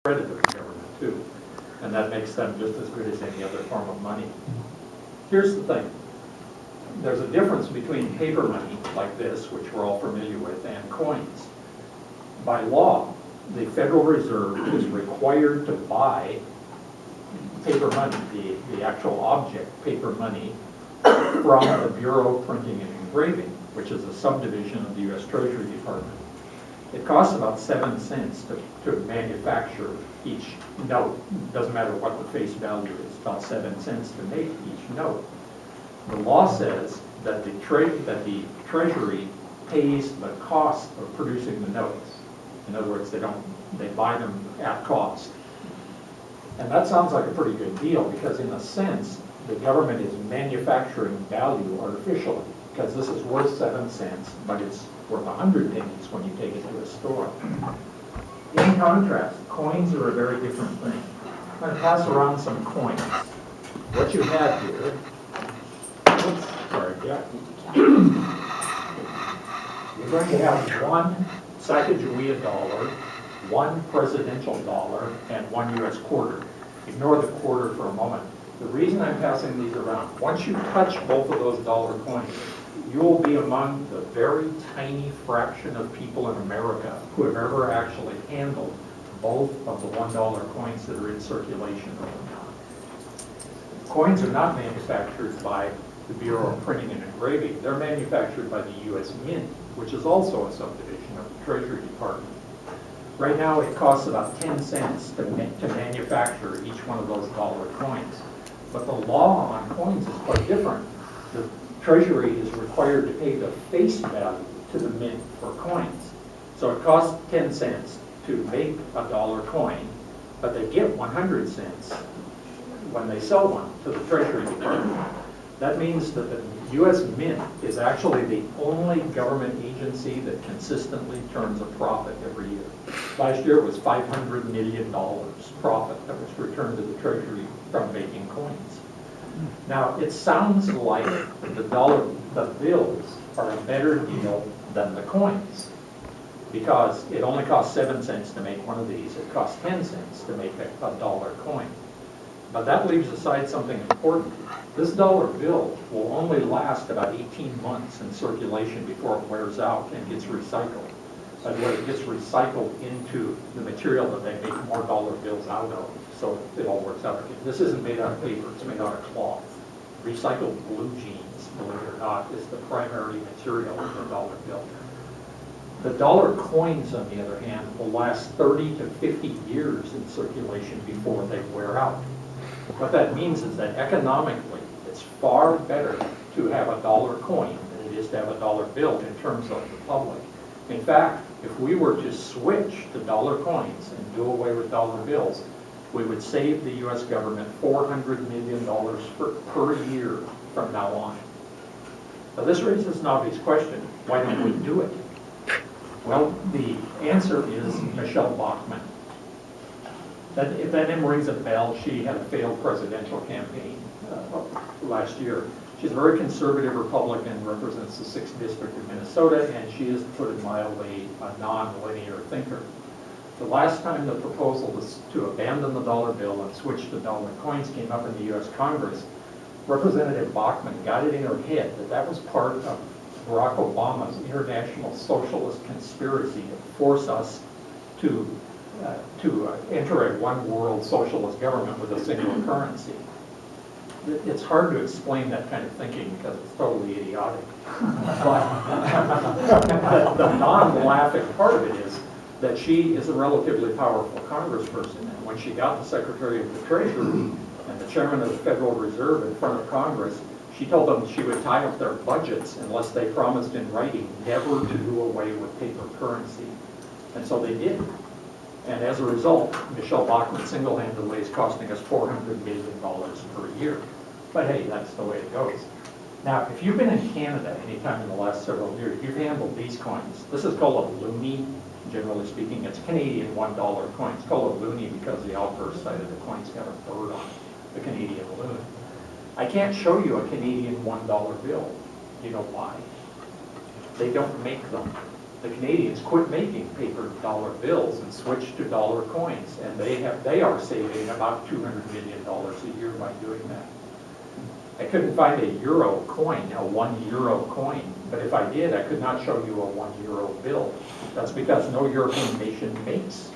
credit of the government too. And that makes them just as good as any other form of money. Here's the thing. There's a difference between paper money like this, which we're all familiar with, and coins. By law, the Federal Reserve is required to buy paper money, the actual object, paper money, from the Bureau of Printing and Engraving, which is a subdivision of the U.S. Treasury Department. It costs about 7 cents to manufacture each note. It doesn't matter what the face value is, about 7 cents to make each note. The law says that the Treasury pays the cost of producing the notes. In other words, they buy them at cost. And that sounds like a pretty good deal because in a sense, the government is manufacturing value artificially because this is worth 7 cents, but it's worth 100 pennies when you take it to a store. In contrast, coins are a very different thing. I'm going to pass around some coins. What you have here, oops, sorry, yeah. You're going to have one Sacagawea dollar, one presidential dollar, and one U.S. quarter. Ignore the quarter for a moment. The reason I'm passing these around, once you touch both of those dollar coins, you will be among the very tiny fraction of people in America who have ever actually handled both of the $1 coins that are in circulation right now. Coins are not manufactured by the Bureau of Printing and Engraving. They're manufactured by the U.S. Mint, which is also a subdivision of the Treasury Department. Right now it costs about 10 cents to manufacture each one of those dollar coins. But the law on coins is quite different. The Treasury is required to pay the face value to the mint for coins. So it costs 10 cents to make a dollar coin, but they get 100 cents when they sell one to the Treasury Department. That means that the U.S. Mint is actually the only government agency that consistently turns a profit every year. Last year it was $500 million profit that was returned to the Treasury from making coins. Now, it sounds like the bills are a better deal than the coins because it only costs 7 cents to make one of these. It costs 10 cents to make a dollar coin. But that leaves aside something important. This dollar bill will only last about 18 months in circulation before it wears out and gets recycled. By the way, it gets recycled into the material that they make more dollar bills out of. So it all works out. This isn't made out of paper, it's made out of cloth. Recycled blue jeans, believe it or not, is the primary material of the dollar bill. The dollar coins, on the other hand, will last 30 to 50 years in circulation before they wear out. What that means is that economically, it's far better to have a dollar coin than it is to have a dollar bill in terms of the public. In fact, if we were to switch to dollar coins and do away with dollar bills, we would save the U.S. government $400 million per year from now on. Now this raises an obvious question. Why don't we do it? Well, the answer is Michelle Bachmann. If that name rings a bell, she had a failed presidential campaign last year. She's a very conservative Republican, represents the 6th District of Minnesota, and she is, to put it mildly, a non-linear thinker. The last time the proposal was to abandon the dollar bill and switch to dollar coins came up in the U.S. Congress, Representative Bachmann got it in her head that that was part of Barack Obama's international socialist conspiracy to force us to enter a one-world socialist government with a single currency. It's hard to explain that kind of thinking because it's totally idiotic. But the non-laughing part of it is that she is a relatively powerful congressperson, and when she got the Secretary of the Treasury and the Chairman of the Federal Reserve in front of Congress, she told them she would tie up their budgets unless they promised in writing never to do away with paper currency. And so they did. And as a result, Michelle Bachmann single-handedly is costing us $400 million per year. But hey, that's the way it goes. Now, if you've been in Canada anytime in the last several years, you've handled these coins. This is called a loonie, generally speaking. It's a Canadian $1 coin. It's called a loonie because the outburst side of the coin's got a bird on it, the Canadian loon. I can't show you a Canadian $1 bill. You know why? They don't make them. The Canadians quit making paper dollar bills and switched to dollar coins, and they are saving about $200 million a year by doing that. I couldn't find a euro coin, a €1 coin, but if I did, I could not show you a €1 bill. That's because no European nation makes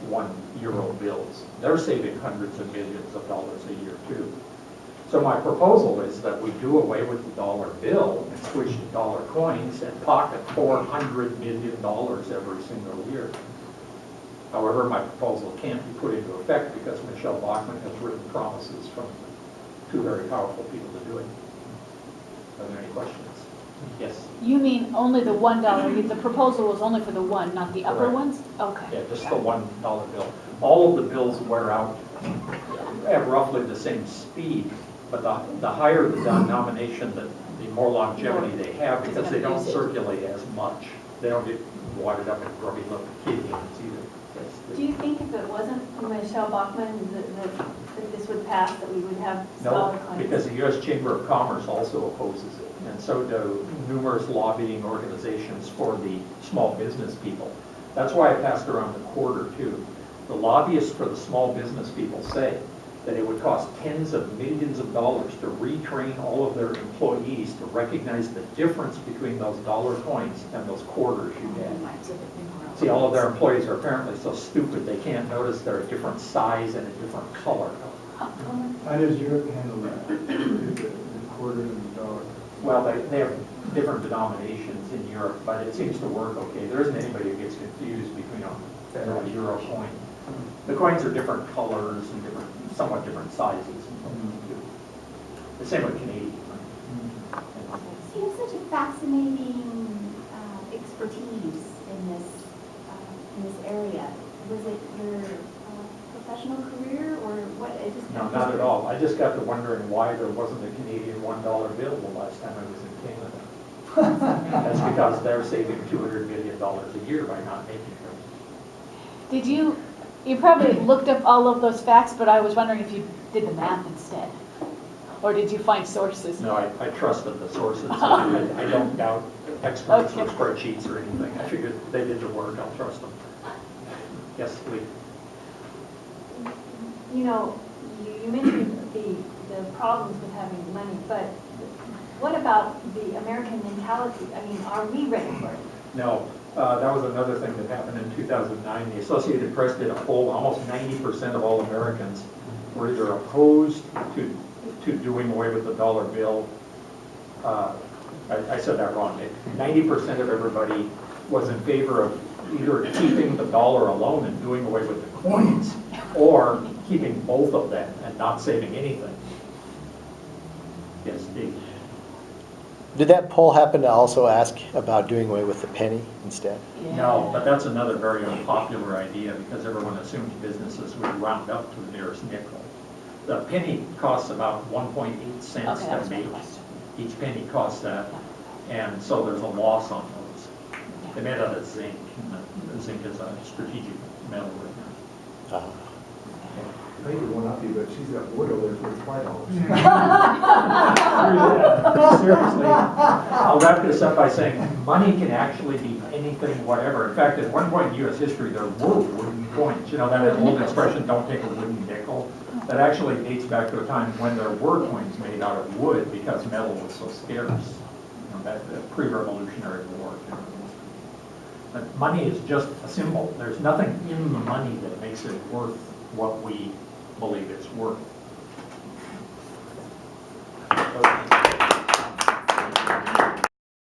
€1 bills. They're saving hundreds of millions of dollars a year too. So my proposal is that we do away with the dollar bill and switch to dollar coins and pocket $400 million every single year. However, my proposal can't be put into effect because Michelle Bachmann has written promises from two very powerful people to do it. Are there any questions? Yes? You mean only the $1? The proposal was only for the one, not the upper Correct. ones? Okay. Yeah, just the $1 bill. All of the bills wear out at roughly the same speed, but the higher the denomination, the more longevity they have because they don't circulate as much. They don't get watered up and grubby little kidneys either. Do you think if it wasn't for Michelle Bachmann that this would pass, that we would have dollar No, coins? because the U.S. Chamber of Commerce also opposes it, and so do numerous lobbying organizations for the small business people. That's why I passed around the quarter too. The lobbyists for the small business people say that it would cost tens of millions of dollars to retrain all of their employees to recognize the difference between those dollar coins and those quarters you get. See, all of their employees are apparently so stupid they can't notice they're a different size and a different color. How does Europe handle that, the quarter and the dollar? Well, they have different denominations in Europe, but it seems to work okay. There isn't anybody who gets confused between a euro coin. The coins are different colors and somewhat different sizes. The same with Canadian. So you have such a fascinating expertise in this area. Was it your professional career, or what? No, not at all. I just got to wondering why there wasn't a Canadian $1 bill the last time I was in Canada. That's because they're saving $200 million a year by not making them. Did you probably looked up all of those facts, but I was wondering if you did the math instead. Or did you find sources? No, I trusted the sources. I don't doubt experts or Okay. spreadsheets or anything. I figured they did the work. I'll trust them. Yes, Lee. You know, you mentioned the problems with having money, but what about the American mentality? I mean, are we ready for it? No, that was another thing that happened in 2009. The Associated Press did a poll. Almost 90% of all Americans were either opposed to doing away with the dollar bill. I said that wrong. 90% of everybody was in favor of either keeping the dollar alone and doing away with the coins, or keeping both of them and not saving anything. Yes, Steve. Did that poll happen to also ask about doing away with the penny instead? No, but that's another very unpopular idea because everyone assumes businesses would round up to the nearest nickel. The penny costs about 1.8 cents Okay, that to was my make. question. Each penny costs that, and so there's a loss on those. They made out of zinc, and zinc is a strategic metal right now. I think it won't up you, but she's got wood over there for $5. Seriously, I'll wrap this up by saying money can actually be anything, whatever. In fact, at one point in U.S. history, there were wooden coins. You know that old expression, don't take a wooden nickel? That actually dates back to a time when there were coins made out of wood because metal was so scarce. You know, that pre-revolutionary war. But money is just a symbol. There's nothing in the money that makes it worth what we believe it's worth.